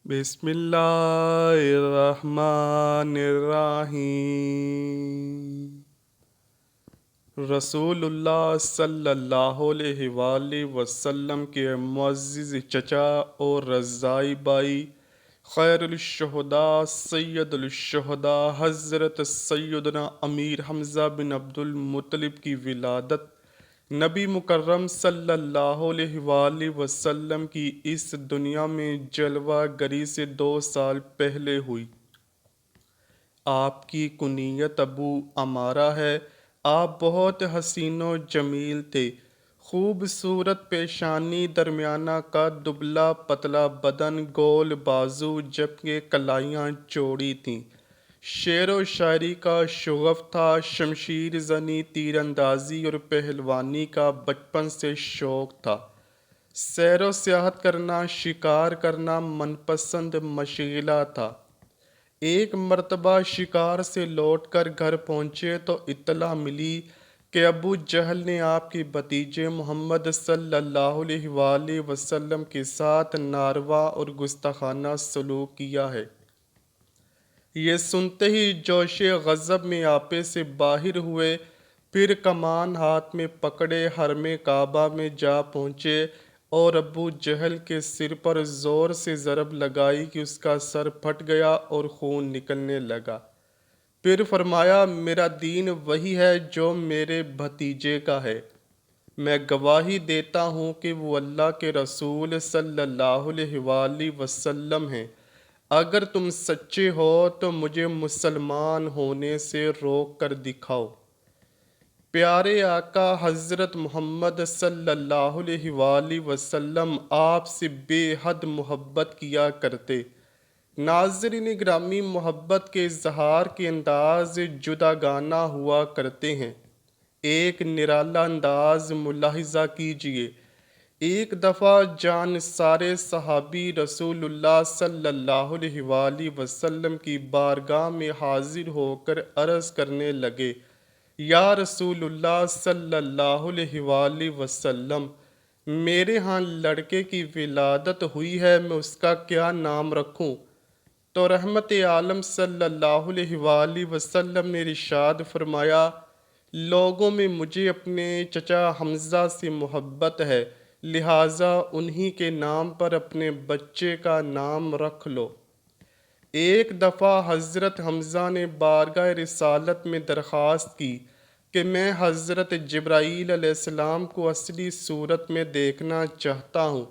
بسم اللہ الرحمن الرحیم۔ رسول اللہ صلی اللہ علیہ وآلہ وسلم کے معزز چچا اور رضائی بائی، خیر الشہداء سید الشہداء حضرت سیدنا امیر حمزہ بن عبد المطلب کی ولادت نبی مکرم صلی اللہ علیہ وآلہ وسلم کی اس دنیا میں جلوہ گری سے 2 سال پہلے ہوئی۔ آپ کی کنیت ابو عمارہ ہے۔ آپ بہت حسین و جمیل تھے، خوبصورت پیشانی، درمیانہ قد، دبلا پتلا بدن، گول بازو، جبکہ کلائیاں چوڑی تھیں۔ شعر و شاعری کا شغف تھا، شمشیر زنی، تیر اندازی اور پہلوانی کا بچپن سے شوق تھا۔ سیر و سیاحت کرنا، شکار کرنا من پسند مشغلہ تھا۔ ایک مرتبہ شکار سے لوٹ کر گھر پہنچے تو اطلاع ملی کہ ابو جہل نے آپ کے بھتیجے محمد صلی اللہ علیہ وآلہ وسلم کے ساتھ ناروا اور گستاخانہ سلوک کیا ہے۔ یہ سنتے ہی جوش غضب میں آپے سے باہر ہوئے، پھر کمان ہاتھ میں پکڑے حرم کعبہ میں جا پہنچے اور ابو جہل کے سر پر زور سے ضرب لگائی کہ اس کا سر پھٹ گیا اور خون نکلنے لگا۔ پھر فرمایا، میرا دین وہی ہے جو میرے بھتیجے کا ہے۔ میں گواہی دیتا ہوں کہ وہ اللہ کے رسول صلی اللہ علیہ وآلہ وسلم ہیں۔ اگر تم سچے ہو تو مجھے مسلمان ہونے سے روک کر دکھاؤ۔ پیارے آقا حضرت محمد صلی اللہ علیہ وآلہ وسلم آپ سے بے حد محبت کیا کرتے۔ ناظرین گرامی، محبت کے اظہار کے انداز جداگانہ ہوا کرتے ہیں۔ ایک نرالا انداز ملاحظہ کیجیے۔ ایک دفعہ جانثار صحابی رسول اللہ صلی اللہ علیہ وآلہ وسلم کی بارگاہ میں حاضر ہو کر عرض کرنے لگے، یا رسول اللہ صلی اللہ علیہ وآلہ وسلم، میرے ہاں لڑکے کی ولادت ہوئی ہے، میں اس کا کیا نام رکھوں؟ تو رحمت عالم صلی اللہ علیہ وآلہ وسلم نے ارشاد فرمایا، لوگوں میں مجھے اپنے چچا حمزہ سے محبت ہے، لہٰذا انہی کے نام پر اپنے بچے کا نام رکھ لو۔ ایک دفعہ حضرت حمزہ نے بارگاہ رسالت میں درخواست کی کہ میں حضرت جبرائیل علیہ السلام کو اصلی صورت میں دیکھنا چاہتا ہوں۔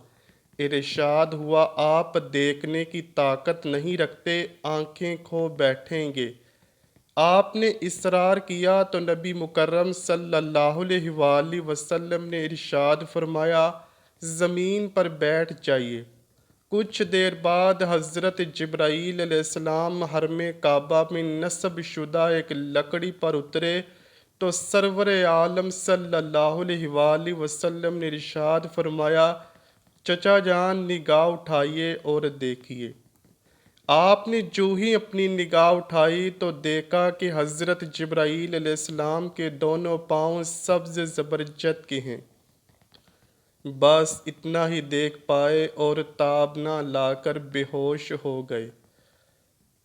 ارشاد ہوا، آپ دیکھنے کی طاقت نہیں رکھتے، آنکھیں کھو بیٹھیں گے۔ آپ نے اصرار کیا تو نبی مکرم صلی اللہ علیہ وآلہ وسلم نے ارشاد فرمایا، زمین پر بیٹھ جائیے۔ کچھ دیر بعد حضرت جبرائیل علیہ السلام حرم کعبہ میں نصب شدہ ایک لکڑی پر اترے تو سرور عالم صلی اللہ علیہ وآلہ وسلم نے ارشاد فرمایا، چچا جان نگاہ اٹھائیے اور دیکھیے۔ آپ نے جو ہی اپنی نگاہ اٹھائی تو دیکھا کہ حضرت جبرائیل علیہ السلام کے دونوں پاؤں سبز زبرجد کے ہیں۔ بس اتنا ہی دیکھ پائے اور تاب نہ لا کر بے ہوش ہو گئے۔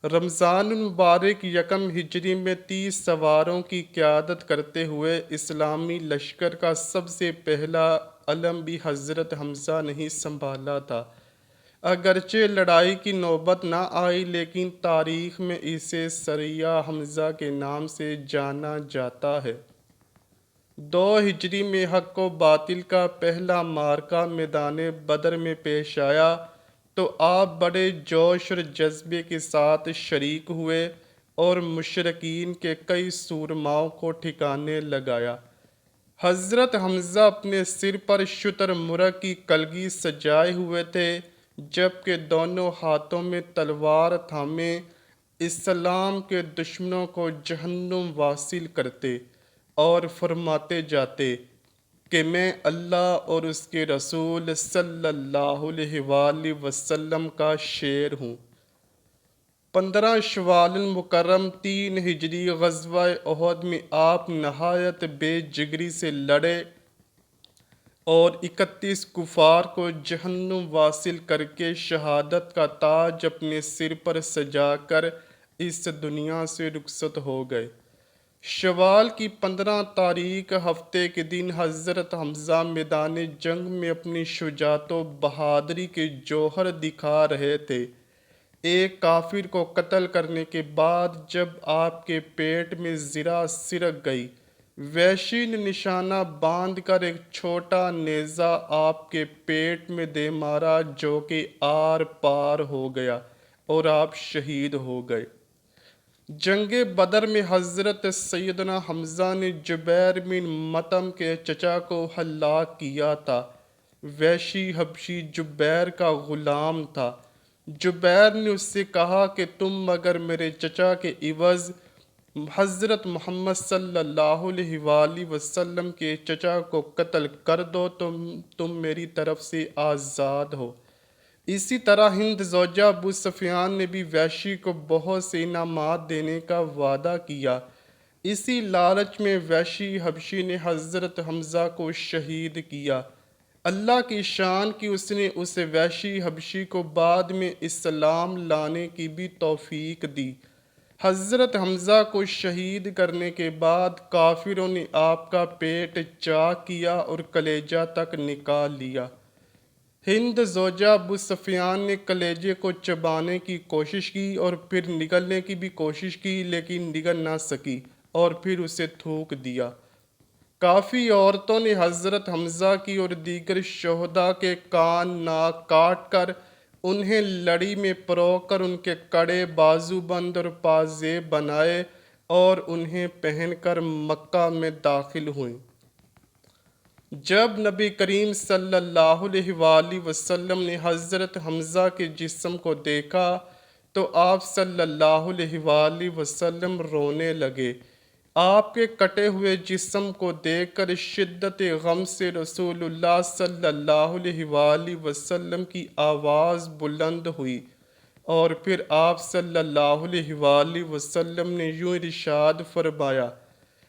رمضان المبارک یکم ہجری میں 30 سواروں کی قیادت کرتے ہوئے اسلامی لشکر کا سب سے پہلا علم بھی حضرت حمزہ نے ہی سنبھالا تھا۔ اگرچہ لڑائی کی نوبت نہ آئی لیکن تاریخ میں اسے سریہ حمزہ کے نام سے جانا جاتا ہے۔ 2 ہجری میں حق و باطل کا پہلا معرکہ میدان بدر میں پیش آیا تو آپ بڑے جوش اور جذبے کے ساتھ شریک ہوئے اور مشرکین کے کئی سورماؤں کو ٹھکانے لگایا۔ حضرت حمزہ اپنے سر پر شتر مرغ کی کلگی سجائے ہوئے تھے، جبکہ دونوں ہاتھوں میں تلوار تھامے اسلام کے دشمنوں کو جہنم واصل کرتے اور فرماتے جاتے کہ میں اللہ اور اس کے رسول صلی اللہ علیہ وآلہ وسلم کا شیر ہوں۔ 15 شوال المکرم 3 ہجری غزوہ احد میں آپ نہایت بے جگری سے لڑے اور 31 کفار کو جہنم واصل کر کے شہادت کا تاج اپنے سر پر سجا کر اس دنیا سے رخصت ہو گئے۔ شوال کی 15 تاریخ ہفتے کے دن حضرت حمزہ میدان جنگ میں اپنی شجاعت و بہادری کے جوہر دکھا رہے تھے۔ ایک کافر کو قتل کرنے کے بعد جب آپ کے پیٹ میں زرہ سرک گئی، وحشی نے نشانہ باندھ کر ایک چھوٹا نیزہ آپ کے پیٹ میں دے مارا، جو کہ آر پار ہو گیا اور آپ شہید ہو گئے۔ جنگ بدر میں حضرت سیدنا حمزہ نے جبیر بن مطعم کے چچا کو ہلاک کیا تھا۔ وحشی حبشی جبیر کا غلام تھا۔ جبیر نے اس سے کہا کہ تم اگر میرے چچا کے عوض حضرت محمد صلی اللہ علیہ وآلہ وسلم کے چچا کو قتل کر دو تو تم میری طرف سے آزاد ہو۔ اسی طرح ہند زوجہ ابو سفیان نے بھی وحشی کو بہت سے انعامات دینے کا وعدہ کیا۔ اسی لالچ میں وحشی حبشی نے حضرت حمزہ کو شہید کیا۔ اللہ کی شان کی اس نے اس وحشی حبشی کو بعد میں اسلام لانے کی بھی توفیق دی۔ حضرت حمزہ کو شہید کرنے کے بعد کافروں نے آپ کا پیٹ چاک کیا اور کلیجہ تک نکال لیا۔ ہند زوجہ ابو سفیان نے کلیجے کو چبانے کی کوشش کی اور پھر نگلنے کی بھی کوشش کی، لیکن نگل نہ سکی اور پھر اسے تھوک دیا۔ کافی عورتوں نے حضرت حمزہ کی اور دیگر شہداء کے کان ناک کاٹ کر انہیں لڑی میں پرو کر ان کے کڑے بازو بند اور پازیب بنائے اور انہیں پہن کر مکہ میں داخل ہوئیں۔ جب نبی کریم صلی اللہ علیہ وآلہ وسلم نے حضرت حمزہ کے جسم کو دیکھا تو آپ صلی اللہ علیہ وآلہ وسلم رونے لگے۔ آپ کے کٹے ہوئے جسم کو دیکھ کر شدت غم سے رسول اللہ صلی اللہ علیہ وآلہ وسلم کی آواز بلند ہوئی، اور پھر آپ صلی اللہ علیہ وآلہ وسلم نے یوں ارشاد فرمایا: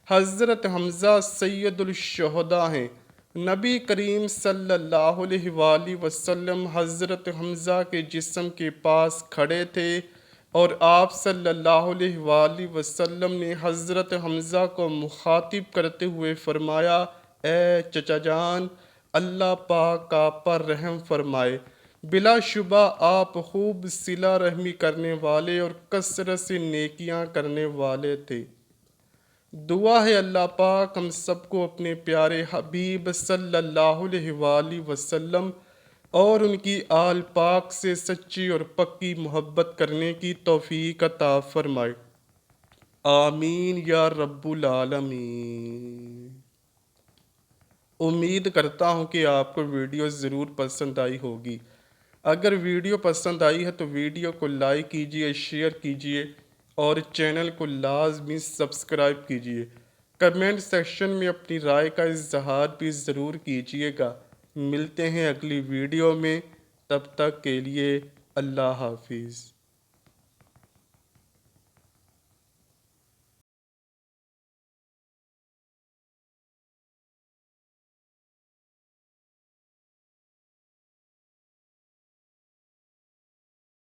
حضرت حمزہ سید الشہداء ہیں۔ نبی کریم صلی اللہ علیہ وآلہ وسلم حضرت حمزہ کے جسم کے پاس کھڑے تھے اور آپ صلی اللہ علیہ وآلہ وسلم نے حضرت حمزہ کو مخاطب کرتے ہوئے فرمایا: اے چچا جان، اللہ پاک آپ پر رحم فرمائے۔ بلا شبہ آپ خوب صلہ رحمی کرنے والے اور کثرت سے نیکیاں کرنے والے تھے۔ دعا ہے اللہ پاک ہم سب کو اپنے پیارے حبیب صلی اللہ علیہ وآلہ وسلم اور ان کی آل پاک سے سچی اور پکی محبت کرنے کی توفیق عطا فرمائے۔ آمین یا رب العالمین۔ امید کرتا ہوں کہ آپ کو ویڈیو ضرور پسند آئی ہوگی۔ اگر ویڈیو پسند آئی ہے تو ویڈیو کو لائک کیجیے، شیئر کیجیے اور چینل کو لازمی سبسکرائب کیجیے۔ کمنٹ سیکشن میں اپنی رائے کا اظہار بھی ضرور کیجیے گا۔ ملتے ہیں اگلی ویڈیو میں، تب تک کے لیے اللہ حافظ۔